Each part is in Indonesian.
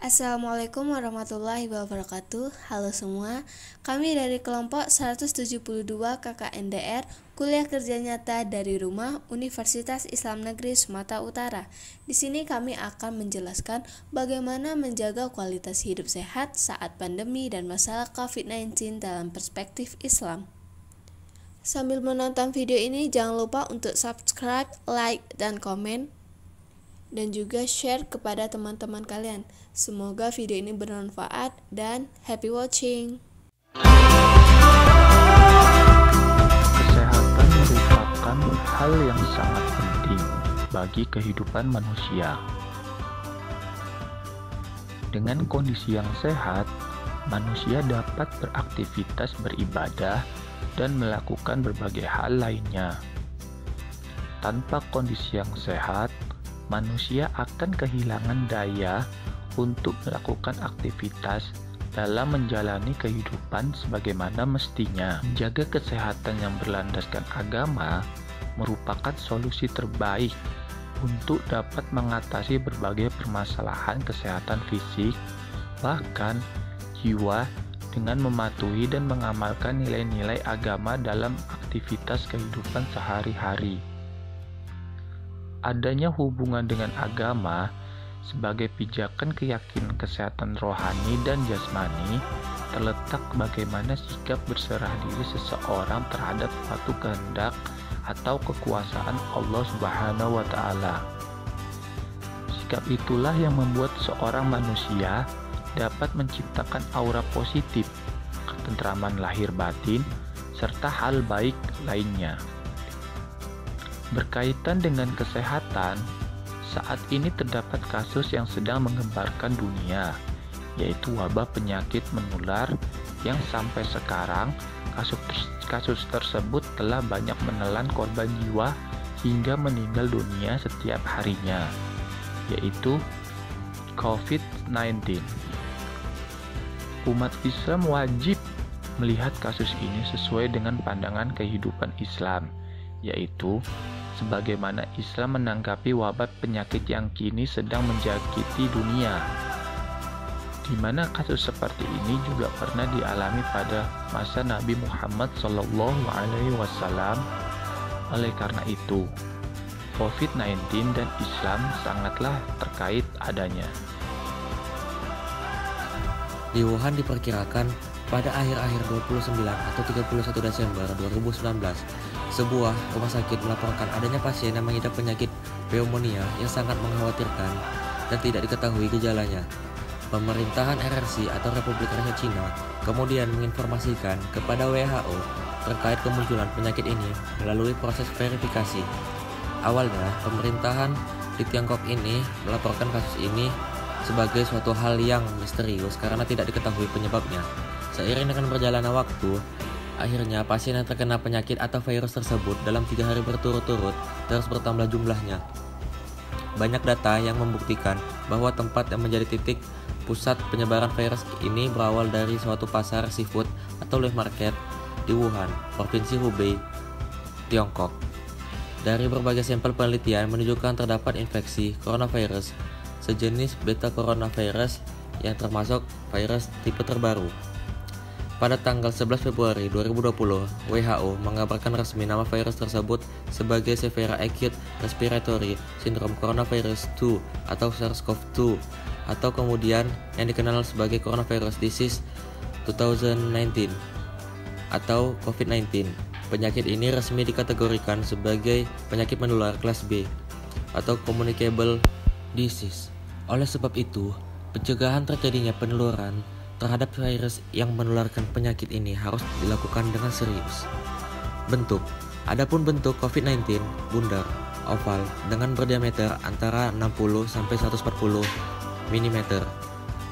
Assalamualaikum warahmatullahi wabarakatuh. Halo semua, kami dari kelompok 172 KKNDR Kuliah Kerja Nyata dari Rumah Universitas Islam Negeri Sumatera Utara. Di sini kami akan menjelaskan bagaimana menjaga kualitas hidup sehat saat pandemi dan masalah COVID-19 dalam perspektif Islam. Sambil menonton video ini, jangan lupa untuk subscribe, like, dan komen, dan juga share kepada teman-teman kalian. Semoga video ini bermanfaat dan happy watching. Kesehatan merupakan hal yang sangat penting bagi kehidupan manusia. Dengan kondisi yang sehat, manusia dapat beraktivitas beribadah dan melakukan berbagai hal lainnya. Tanpa kondisi yang sehat, manusia akan kehilangan daya untuk melakukan aktivitas dalam menjalani kehidupan sebagaimana mestinya. Menjaga kesehatan yang berlandaskan agama merupakan solusi terbaik untuk dapat mengatasi berbagai permasalahan kesehatan fisik, bahkan jiwa, dengan mematuhi dan mengamalkan nilai-nilai agama dalam aktivitas kehidupan sehari-hari. Adanya hubungan dengan agama sebagai pijakan keyakinan kesehatan rohani dan jasmani terletak bagaimana sikap berserah diri seseorang terhadap suatu kehendak atau kekuasaan Allah Subhanahu wa Ta'ala. Sikap itulah yang membuat seorang manusia dapat menciptakan aura positif, ketentraman lahir batin, serta hal baik lainnya. Berkaitan dengan kesehatan, saat ini terdapat kasus yang sedang menggemparkan dunia, yaitu wabah penyakit menular yang sampai sekarang kasus tersebut telah banyak menelan korban jiwa hingga meninggal dunia setiap harinya, yaitu COVID-19. Umat Islam wajib melihat kasus ini sesuai dengan pandangan kehidupan Islam, yaitu sebagaimana Islam menanggapi wabah penyakit yang kini sedang menjangkiti dunia, di mana kasus seperti ini juga pernah dialami pada masa Nabi Muhammad SAW. Oleh karena itu, COVID-19 dan Islam sangatlah terkait adanya. Di Wuhan diperkirakan pada akhir-akhir 29 atau 31 Desember 2019, sebuah rumah sakit melaporkan adanya pasien yang mengidap penyakit pneumonia yang sangat mengkhawatirkan dan tidak diketahui gejalanya. Pemerintahan RRC atau Republik Rakyat Cina kemudian menginformasikan kepada WHO terkait kemunculan penyakit ini melalui proses verifikasi. Awalnya, pemerintahan di Tiongkok ini melaporkan kasus ini sebagai suatu hal yang misterius karena tidak diketahui penyebabnya. Seiring dengan berjalannya waktu, akhirnya pasien yang terkena penyakit atau virus tersebut dalam 3 hari berturut-turut terus bertambah jumlahnya. Banyak data yang membuktikan bahwa tempat yang menjadi titik pusat penyebaran virus ini berawal dari suatu pasar seafood atau flea market di Wuhan, Provinsi Hubei, Tiongkok. Dari berbagai sampel penelitian menunjukkan terdapat infeksi coronavirus sejenis beta coronavirus yang termasuk virus tipe terbaru. Pada tanggal 11 Februari 2020, WHO mengabarkan resmi nama virus tersebut sebagai Severe Acute Respiratory Syndrome Coronavirus 2 atau SARS-CoV-2 atau kemudian yang dikenal sebagai Coronavirus Disease 2019 atau COVID-19. Penyakit ini resmi dikategorikan sebagai penyakit menular kelas B atau Communicable Disease. Oleh sebab itu, pencegahan terjadinya penularan terhadap virus yang menularkan penyakit ini harus dilakukan dengan serius. Bentuk. Adapun bentuk COVID-19 bundar, oval dengan berdiameter antara 60 sampai 140 mm.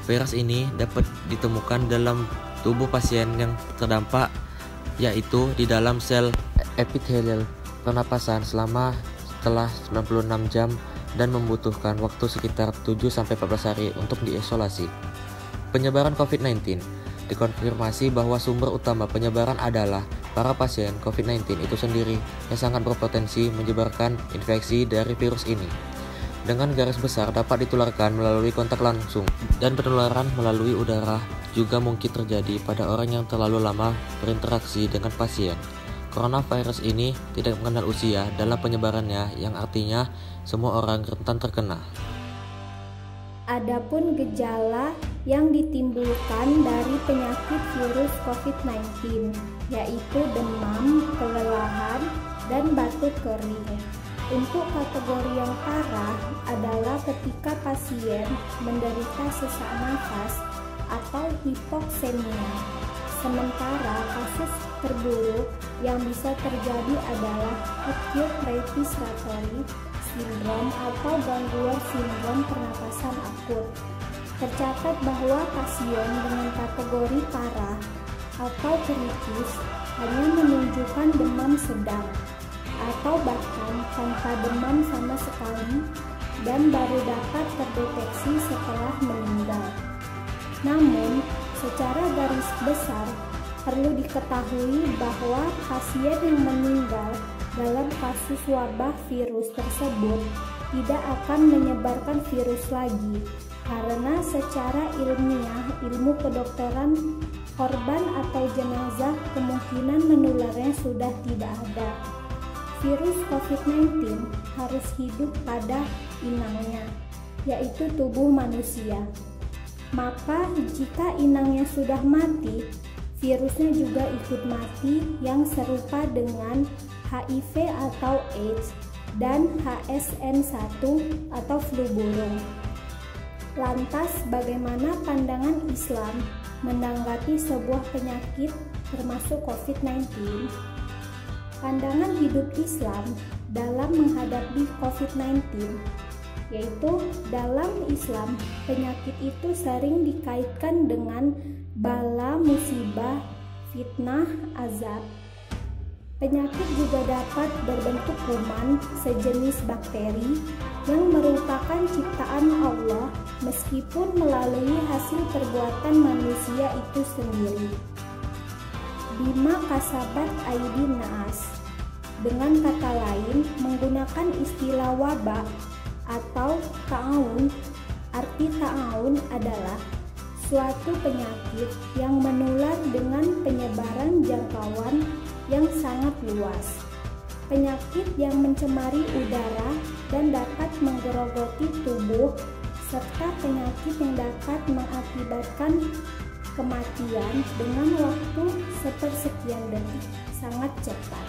Virus ini dapat ditemukan dalam tubuh pasien yang terdampak, yaitu di dalam sel epithelial pernapasan setelah 96 jam dan membutuhkan waktu sekitar 7-14 hari untuk diisolasi. Penyebaran COVID-19 dikonfirmasi bahwa sumber utama penyebaran adalah para pasien COVID-19 itu sendiri yang sangat berpotensi menyebarkan infeksi dari virus ini. dengan garis besar dapat ditularkan melalui kontak langsung, dan penularan melalui udara juga mungkin terjadi pada orang yang terlalu lama berinteraksi dengan pasien. Coronavirus ini tidak mengenal usia dalam penyebarannya, yang artinya semua orang rentan terkena. Adapun gejala yang ditimbulkan dari penyakit virus COVID-19 yaitu demam, kelelahan, dan batuk kering. Untuk kategori yang parah adalah ketika pasien menderita sesak nafas atau hipoksemia. Sementara kasus terburuk yang bisa terjadi adalah acute respiratory syndrome atau gangguan sindrom pernapasan akut. Tercatat bahwa pasien dengan kategori parah atau kritis hanya menunjukkan demam sedang atau bahkan tanpa demam sama sekali dan baru dapat terdeteksi setelah meninggal. Namun, secara garis besar perlu diketahui bahwa pasien yang meninggal dalam kasus wabah virus tersebut tidak akan menyebarkan virus lagi, karena secara ilmiah ilmu kedokteran korban atau jenazah kemungkinan menularnya sudah tidak ada. Virus COVID-19 harus hidup pada inangnya, yaitu tubuh manusia. Maka jika inangnya sudah mati, virusnya juga ikut mati, yang serupa dengan HIV atau AIDS dan HSN1 atau flu burung. Lantas bagaimana pandangan Islam menanggapi sebuah penyakit termasuk COVID-19? Pandangan hidup Islam dalam menghadapi COVID-19, yaitu dalam Islam penyakit itu sering dikaitkan dengan bala, musibah, fitnah, azab. Penyakit juga dapat berbentuk kuman sejenis bakteri yang merupakan ciptaan Allah meskipun melalui hasil perbuatan manusia itu sendiri. Bima kasabat aydin nas. Dengan kata lain, menggunakan istilah wabah atau ta'awun. Arti ta'awun adalah suatu penyakit yang menular dengan penyebaran jangkauan yang sangat luas. Penyakit yang mencemari udara dan dapat menggerogoti tubuh, serta penyakit yang dapat mengakibatkan kematian dengan waktu sepersekian detik, sangat cepat.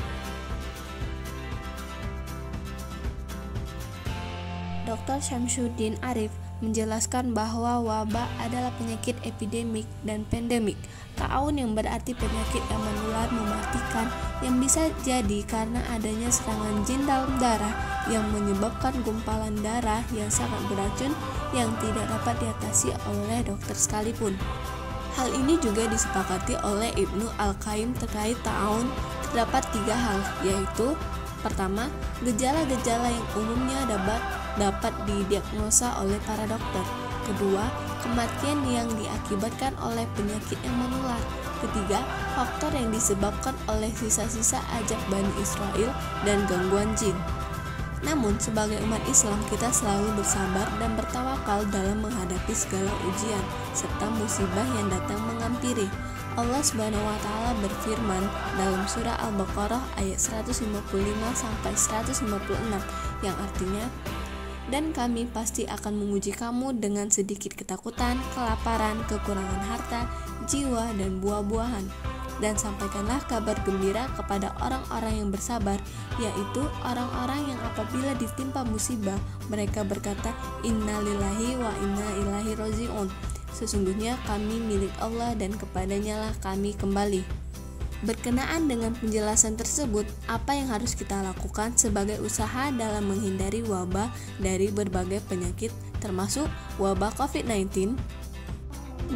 Dr. Syamsuddin Arif menjelaskan bahwa wabah adalah penyakit epidemik dan pandemik. Ta'awun yang berarti penyakit yang menular mematikan, yang bisa jadi karena adanya serangan jin dalam darah yang menyebabkan gumpalan darah yang sangat beracun yang tidak dapat diatasi oleh dokter sekalipun. Hal ini juga disepakati oleh Ibnu Al-Qayyim terkait ta'awun. Terdapat 3 hal, yaitu pertama, gejala-gejala yang umumnya dapat didiagnosa oleh para dokter. Kedua, kematian yang diakibatkan oleh penyakit yang menular. Ketiga, faktor yang disebabkan oleh sisa-sisa ajab Bani Israel dan gangguan jin. Namun, sebagai umat Islam, kita selalu bersabar dan bertawakal dalam menghadapi segala ujian serta musibah yang datang menghampiri. Allah Subhanahu wa Ta'ala berfirman dalam surah Al-Baqarah ayat 155-156 yang artinya, dan kami pasti akan menguji kamu dengan sedikit ketakutan, kelaparan, kekurangan harta, jiwa, dan buah-buahan. Dan sampaikanlah kabar gembira kepada orang-orang yang bersabar, yaitu orang-orang yang apabila ditimpa musibah, mereka berkata, Inna lillahi wa inna ilaihi raji'un. Sesungguhnya kami milik Allah dan kepadanya lah kami kembali. Berkenaan dengan penjelasan tersebut, apa yang harus kita lakukan sebagai usaha dalam menghindari wabah dari berbagai penyakit, termasuk wabah COVID-19?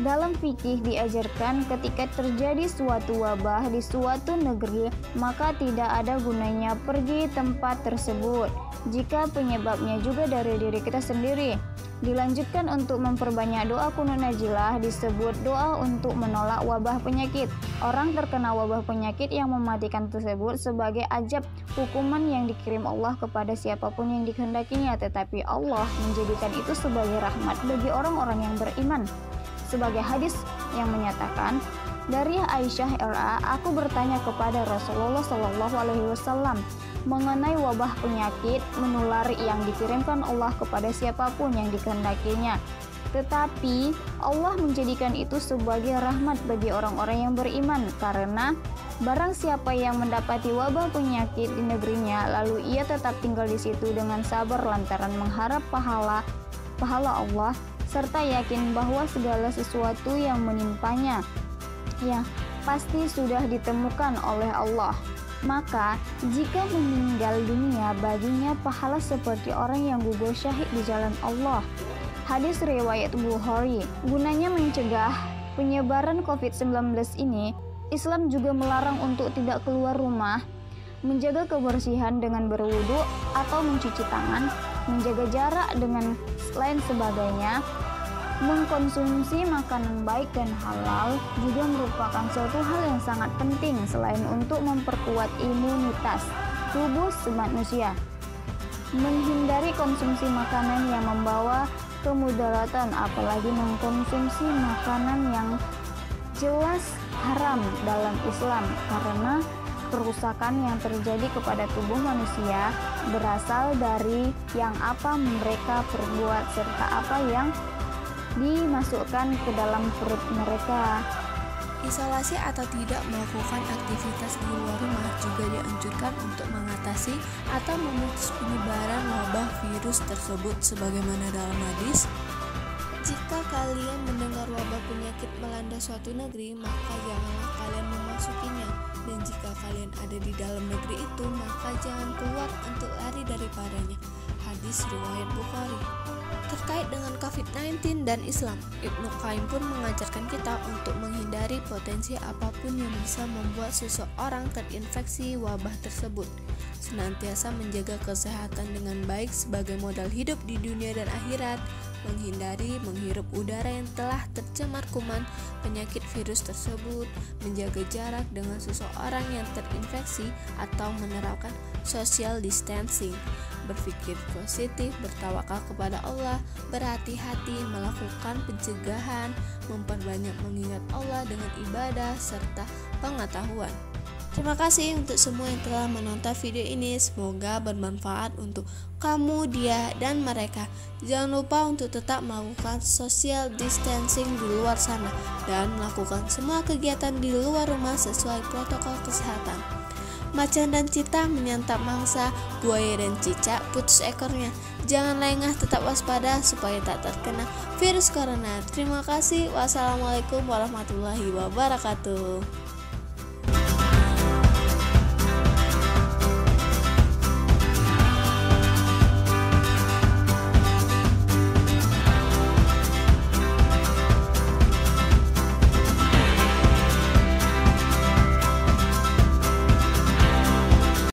Dalam fikih diajarkan ketika terjadi suatu wabah di suatu negeri, maka tidak ada gunanya pergi tempat tersebut jika penyebabnya juga dari diri kita sendiri. Dilanjutkan untuk memperbanyak doa kunut najilah, disebut doa untuk menolak wabah penyakit. Orang terkena wabah penyakit yang mematikan tersebut sebagai ajab hukuman yang dikirim Allah kepada siapapun yang dikehendakinya, tetapi Allah menjadikan itu sebagai rahmat bagi orang-orang yang beriman. Sebagai hadis yang menyatakan, dari Aisyah RA, aku bertanya kepada Rasulullah SAW mengenai wabah penyakit menular yang dikirimkan Allah kepada siapapun yang dikehendakinya. Tetapi Allah menjadikan itu sebagai rahmat bagi orang-orang yang beriman, karena barang siapa yang mendapati wabah penyakit di negerinya, lalu ia tetap tinggal di situ dengan sabar lantaran mengharap pahala Allah, serta yakin bahwa segala sesuatu yang menimpanya ya pasti sudah ditemukan oleh Allah, maka jika meninggal dunia baginya pahala seperti orang yang gugur syahid di jalan Allah. Hadis riwayat Bukhari. Gunanya mencegah penyebaran COVID-19 ini, Islam juga melarang untuk tidak keluar rumah, menjaga kebersihan dengan berwudu atau mencuci tangan, menjaga jarak dengan lain sebagainya. Mengkonsumsi makanan baik dan halal juga merupakan suatu hal yang sangat penting selain untuk memperkuat imunitas tubuh manusia. Menghindari konsumsi makanan yang membawa kemudaratan, apalagi mengkonsumsi makanan yang jelas haram dalam Islam, karena kerusakan yang terjadi kepada tubuh manusia berasal dari yang apa mereka perbuat serta apa yang dimasukkan ke dalam perut mereka. Isolasi atau tidak melakukan aktivitas di luar rumah juga dianjurkan untuk mengatasi atau memutus penyebaran wabah virus tersebut, sebagaimana dalam hadis, jika kalian mendengar wabah penyakit melanda suatu negeri, maka janganlah kalian memasukinya, dan jika kalian ada di dalam negeri itu, maka jangan keluar untuk lari daripadanya. Hadis riwayat Bukhari. Terkait dengan COVID-19 dan Islam, Ibnu Qayyim pun mengajarkan kita untuk menghindari potensi apapun yang bisa membuat seseorang terinfeksi wabah tersebut. Senantiasa menjaga kesehatan dengan baik sebagai modal hidup di dunia dan akhirat, menghindari menghirup udara yang telah tercemar kuman penyakit virus tersebut, menjaga jarak dengan seseorang yang terinfeksi atau menerapkan social distancing, berpikir positif, bertawakal kepada Allah, berhati-hati melakukan pencegahan, memperbanyak mengingat Allah dengan ibadah serta pengetahuan. Terima kasih untuk semua yang telah menonton video ini. Semoga bermanfaat untuk kamu, dia, dan mereka. Jangan lupa untuk tetap melakukan social distancing di luar sana dan melakukan semua kegiatan di luar rumah sesuai protokol kesehatan. Macan dan citah menyantap mangsa, buaya dan cicak putus ekornya. Jangan lengah, tetap waspada supaya tak terkena virus corona. Terima kasih. Wassalamualaikum warahmatullahi wabarakatuh.